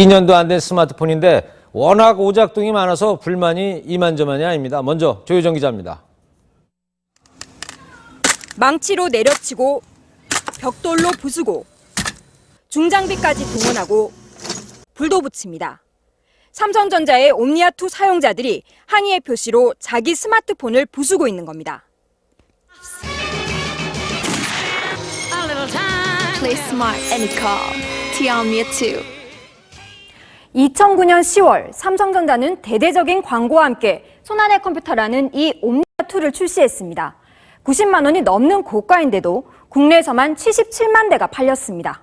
2년도 안 된 스마트폰인데 워낙 오작동이 많아서 불만이 이만저만이 아닙니다. 먼저 조효정 기자입니다. 망치로 내려치고 벽돌로 부수고 중장비까지 동원하고 불도 붙입니다. 삼성전자의 옴니아2 사용자들이 항의의 표시로 자기 스마트폰을 부수고 있는 겁니다. Play smart and call Omnia2. 2009년 10월 삼성전자는 대대적인 광고와 함께 손안의 컴퓨터라는 이 옴니아2를 출시했습니다. 90만 원이 넘는 고가인데도 국내에서만 77만 대가 팔렸습니다.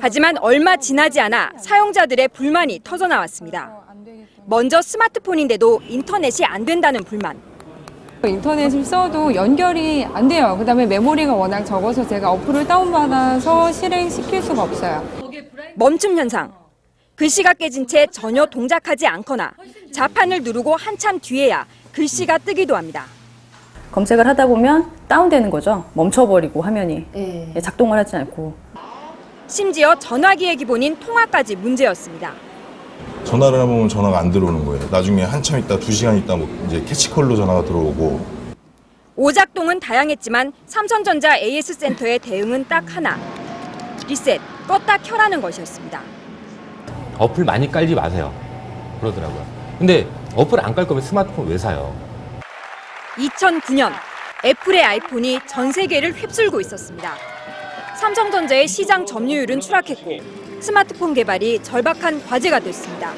하지만 얼마 지나지 않아 사용자들의 불만이 터져나왔습니다. 먼저 스마트폰인데도 인터넷이 안 된다는 불만. 인터넷을 써도 연결이 안 돼요. 그다음에 메모리가 워낙 적어서 제가 어플을 다운받아서 실행시킬 수가 없어요. 멈춤 현상. 글씨가 깨진 채 전혀 동작하지 않거나 자판을 누르고 한참 뒤에야 글씨가 뜨기도 합니다. 검색을 하다 보면 다운되는 거죠. 멈춰버리고 화면이 작동을 하지 않고. 심지어 전화기의 기본인 통화까지 문제였습니다. 전화를 해보면 전화가 안 들어오는 거예요. 나중에 한참 있다, 2시간 있다 뭐 이제 캐치콜로 전화가 들어오고. 오작동은 다양했지만 삼성전자 AS 센터의 대응은 딱 하나. 리셋, 껐다 켜라는 것이었습니다. 어플 많이 깔지 마세요. 그러더라고요. 근데 어플 안 깔 거면 스마트폰 왜 사요? 2009년 애플의 아이폰이 전 세계를 휩쓸고 있었습니다. 삼성전자의 시장 점유율은 추락했고 스마트폰 개발이 절박한 과제가 됐습니다.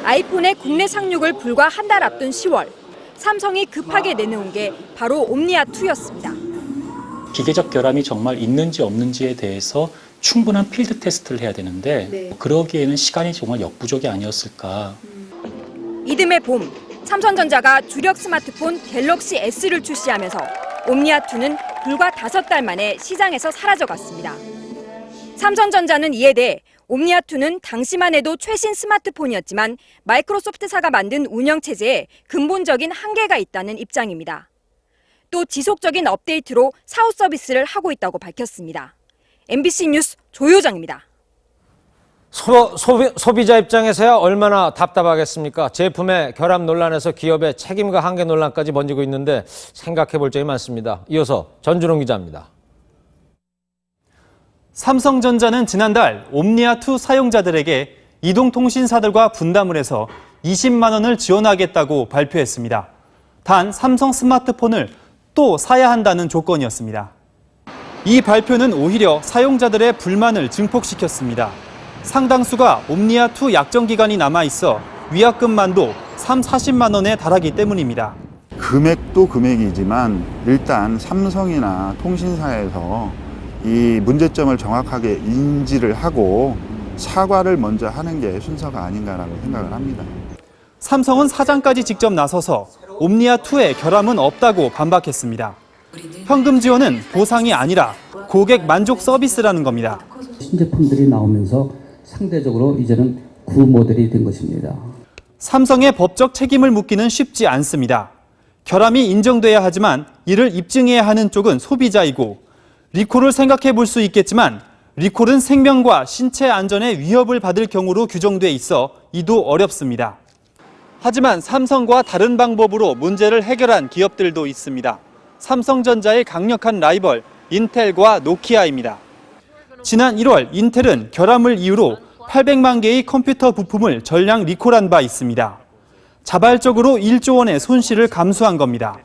아이폰의 국내 상륙을 불과 한 달 앞둔 10월, 삼성이 급하게 내놓은 게 바로 옴니아2였습니다. 기계적 결함이 정말 있는지 없는지에 대해서 충분한 필드 테스트를 해야 되는데 그러기에는 시간이 정말 역부족이 아니었을까. 이듬해 봄, 삼성전자가 주력 스마트폰 갤럭시 S를 출시하면서 옴니아2는 불과 5달 만에 시장에서 사라져갔습니다. 삼성전자는 이에 대해 옴니아2는 당시만 해도 최신 스마트폰이었지만 마이크로소프트사가 만든 운영체제에 근본적인 한계가 있다는 입장입니다. 또 지속적인 업데이트로 사후 서비스를 하고 있다고 밝혔습니다. MBC 뉴스 조효정입니다. 소비자 입장에서야 얼마나 답답하겠습니까? 제품의 결함 논란에서 기업의 책임과 한계 논란까지 번지고 있는데 생각해 볼 점이 많습니다. 이어서 전준홍 기자입니다. 삼성전자는 지난달 옴니아2 사용자들에게 이동통신사들과 분담을 해서 20만 원을 지원하겠다고 발표했습니다. 단 삼성 스마트폰을 또 사야 한다는 조건이었습니다. 이 발표는 오히려 사용자들의 불만을 증폭시켰습니다. 상당수가 옴니아2 약정 기간이 남아있어 위약금만도 40만 원에 달하기 때문입니다. 금액도 금액이지만 일단 삼성이나 통신사에서 이 문제점을 정확하게 인지를 하고 사과를 먼저 하는 게 순서가 아닌가라고 생각을 합니다. 삼성은 사장까지 직접 나서서 옴니아2의 결함은 없다고 반박했습니다. 현금 지원은 보상이 아니라 고객 만족 서비스라는 겁니다. 신제품들이 나오면서 상대적으로 이제는 구모델이 된 것입니다. 삼성의 법적 책임을 묻기는 쉽지 않습니다. 결함이 인정돼야 하지만 이를 입증해야 하는 쪽은 소비자이고 리콜을 생각해 볼 수 있겠지만 리콜은 생명과 신체 안전에 위협을 받을 경우로 규정돼 있어 이도 어렵습니다. 하지만 삼성과 다른 방법으로 문제를 해결한 기업들도 있습니다. 삼성전자의 강력한 라이벌 인텔과 노키아입니다. 지난 1월 인텔은 결함을 이유로 800만 개의 컴퓨터 부품을 전량 리콜한 바 있습니다. 자발적으로 1조 원의 손실을 감수한 겁니다.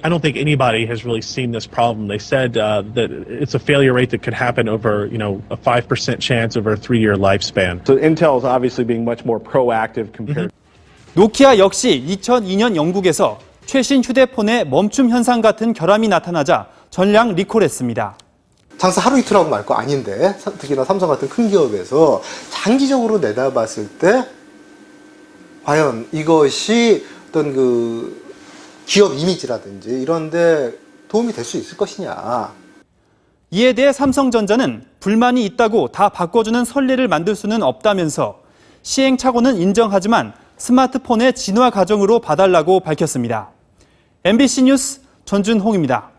I don't think anybody has really seen this problem. They said that it's a failure rate that could happen over, a 5% chance over a 3-year lifespan. So Intel is obviously being much more proactive compared. 노키아 역시 2002년 영국에서 최신 휴대폰에 멈춤 현상 같은 결함이 나타나자 전량 리콜했습니다. 장사 하루 이틀 하고 말 거 아닌데 특히나 삼성 같은 큰 기업에서 장기적으로 내다봤을 때 과연 이것이 어떤 그 기업 이미지라든지 이런 데 도움이 될 수 있을 것이냐. 이에 대해 삼성전자는 불만이 있다고 다 바꿔주는 선례를 만들 수는 없다면서 시행착오는 인정하지만 스마트폰의 진화 과정으로 봐달라고 밝혔습니다. MBC 뉴스 전준홍입니다.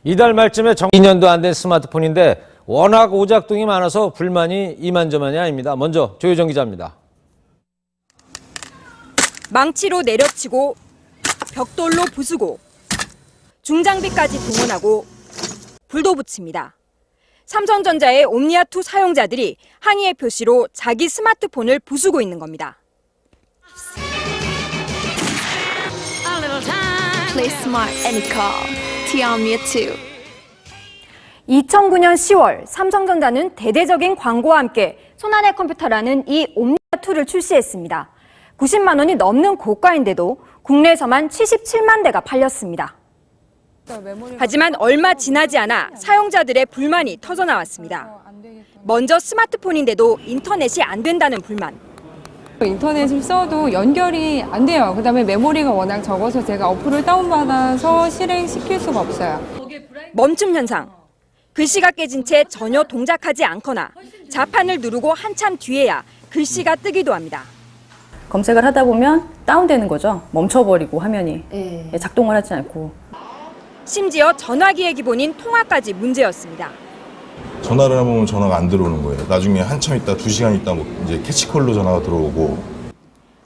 이달 말쯤에 2년도 안 된 스마트폰인데 워낙 오작동이 많아서 불만이 이만저만이 아닙니다. 먼저 조효정 기자입니다. 망치로 내려치고 벽돌로 부수고 중장비까지 동원하고 불도 붙입니다. 삼성전자의 옴니아2 사용자들이 항의의 표시로 자기 스마트폰을 부수고 있는 겁니다. Play smart and call. Tiamia2. 2009년 10월 삼성전자는 대대적인 광고와 함께 손안의 컴퓨터라는 이 옴니아2를 출시했습니다. 90만 원이 넘는 고가인데도 국내에서만 77만 대가 팔렸습니다. 하지만 얼마 지나지 않아 사용자들의 불만이 터져나왔습니다. 먼저 스마트폰인데도 인터넷이 안 된다는 불만. 인터넷을 써도 연결이 안 돼요. 그다음에 메모리가 워낙 적어서 제가 어플을 다운받아서 실행시킬 수가 없어요. 멈춤 현상. 글씨가 깨진 채 전혀 동작하지 않거나 자판을 누르고 한참 뒤에야 글씨가 뜨기도 합니다. 검색을 하다 보면 다운되는 거죠. 멈춰버리고 화면이 작동을 하지 않고. 심지어 전화기의 기본인 통화까지 문제였습니다. 전화를 해보면 전화가 안 들어오는 거예요. 나중에 한참 있다, 2시간 있다 뭐 이제 캐치콜로 전화가 들어오고.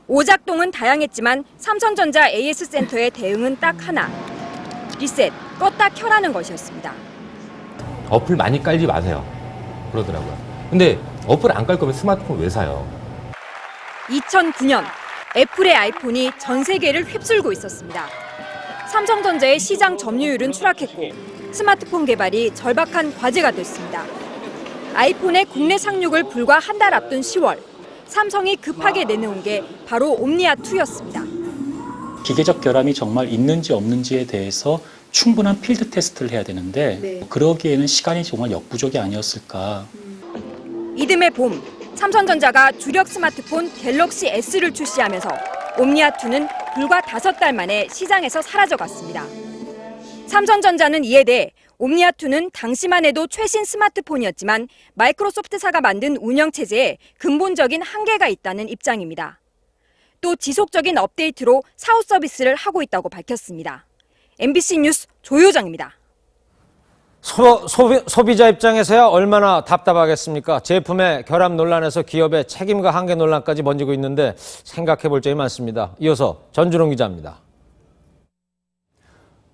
오작동은 다양했지만 삼성전자 AS 센터의 대응은 딱 하나. 리셋, 껐다 켜라는 것이었습니다. 어플 많이 깔지 마세요. 그러더라고요. 근데 어플 안 깔 거면 스마트폰 왜 사요? 2009년 애플의 아이폰이 전 세계를 휩쓸고 있었습니다. 삼성전자의 시장 점유율은 추락했고 스마트폰 개발이 절박한 과제가 됐습니다. 아이폰의 국내 상륙을 불과 한 달 앞둔 10월, 삼성이 급하게 내놓은 게 바로 옴니아2였습니다. 기계적 결함이 정말 있는지 없는지에 대해서 충분한 필드 테스트를 해야 되는데 그러기에는 시간이 정말 역부족이 아니었을까. 이듬해 봄, 삼성전자가 주력 스마트폰 갤럭시 S를 출시하면서 옴니아2는 불과 5달 만에 시장에서 사라져갔습니다. 삼성전자는 이에 대해 옴니아2는 당시만 해도 최신 스마트폰이었지만 마이크로소프트사가 만든 운영체제에 근본적인 한계가 있다는 입장입니다. 또 지속적인 업데이트로 사후 서비스를 하고 있다고 밝혔습니다. MBC 뉴스 조효정입니다. 소비자 입장에서야 얼마나 답답하겠습니까? 제품의 결함 논란에서 기업의 책임과 한계 논란까지 번지고 있는데 생각해 볼 점이 많습니다. 이어서 전준홍 기자입니다.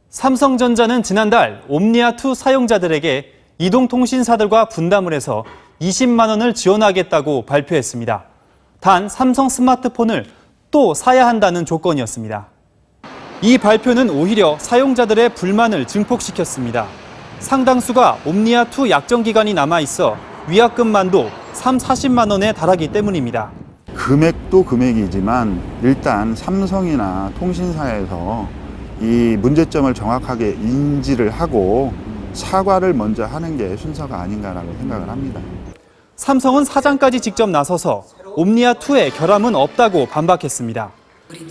삼성전자는 지난달 옴니아2 사용자들에게 이동통신사들과 분담을 해서 20만 원을 지원하겠다고 발표했습니다. 단 삼성 스마트폰을 또 사야 한다는 조건이었습니다. 이 발표는 오히려 사용자들의 불만을 증폭시켰습니다. 상당수가 옴니아2 약정 기간이 남아있어 위약금만도 40만 원에 달하기 때문입니다. 금액도 금액이지만 일단 삼성이나 통신사에서 이 문제점을 정확하게 인지를 하고 사과를 먼저 하는 게 순서가 아닌가라고 생각을 합니다. 삼성은 사장까지 직접 나서서 옴니아2의 결함은 없다고 반박했습니다.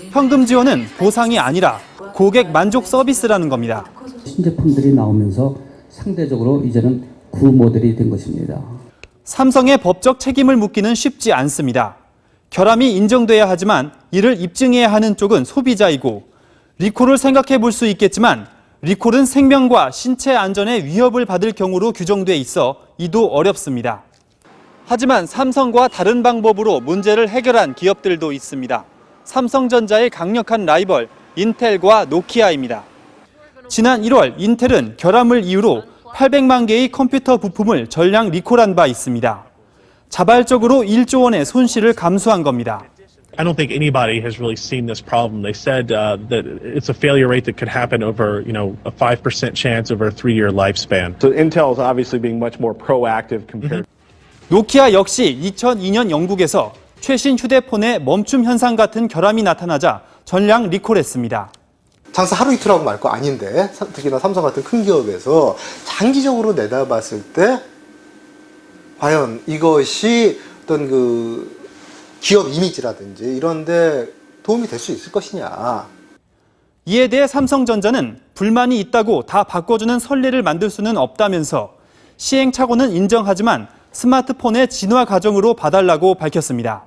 현금 지원은 보상이 아니라 고객 만족 서비스라는 겁니다. 신제품들이 나오면서 상대적으로 이제는 구모델이 된 것입니다. 삼성의 법적 책임을 묻기는 쉽지 않습니다. 결함이 인정돼야 하지만 이를 입증해야 하는 쪽은 소비자이고 리콜을 생각해 볼 수 있겠지만 리콜은 생명과 신체 안전에 위협을 받을 경우로 규정돼 있어 이도 어렵습니다. 하지만 삼성과 다른 방법으로 문제를 해결한 기업들도 있습니다. 삼성전자의 강력한 라이벌 인텔과 노키아입니다. 지난 1월 인텔은 결함을 이유로 800만 개의 컴퓨터 부품을 전량 리콜한 바 있습니다. 자발적으로 1조 원의 손실을 감수한 겁니다. I don't think anybody has really seen this problem. They said that it's a failure rate that could happen over, a 5% chance over a 3-year lifespan. So Intel is obviously being much more proactive compared. 노키아 역시 2002년 영국에서 최신 휴대폰에 멈춤 현상 같은 결함이 나타나자 전량 리콜했습니다. 장사 하루 이틀 하고 말 거 아닌데 특히나 삼성 같은 큰 기업에서 장기적으로 내다봤을 때 과연 이것이 어떤 그 기업 이미지라든지 이런 데 도움이 될 수 있을 것이냐. 이에 대해 삼성전자는 불만이 있다고 다 바꿔주는 선례를 만들 수는 없다면서 시행착오는 인정하지만 스마트폰의 진화 과정으로 봐달라고 밝혔습니다.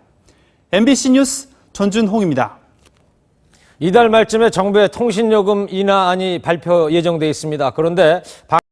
MBC 뉴스 전준홍입니다. 이달 말쯤에 정부의 통신요금 인하안이 발표 예정돼 있습니다. 그런데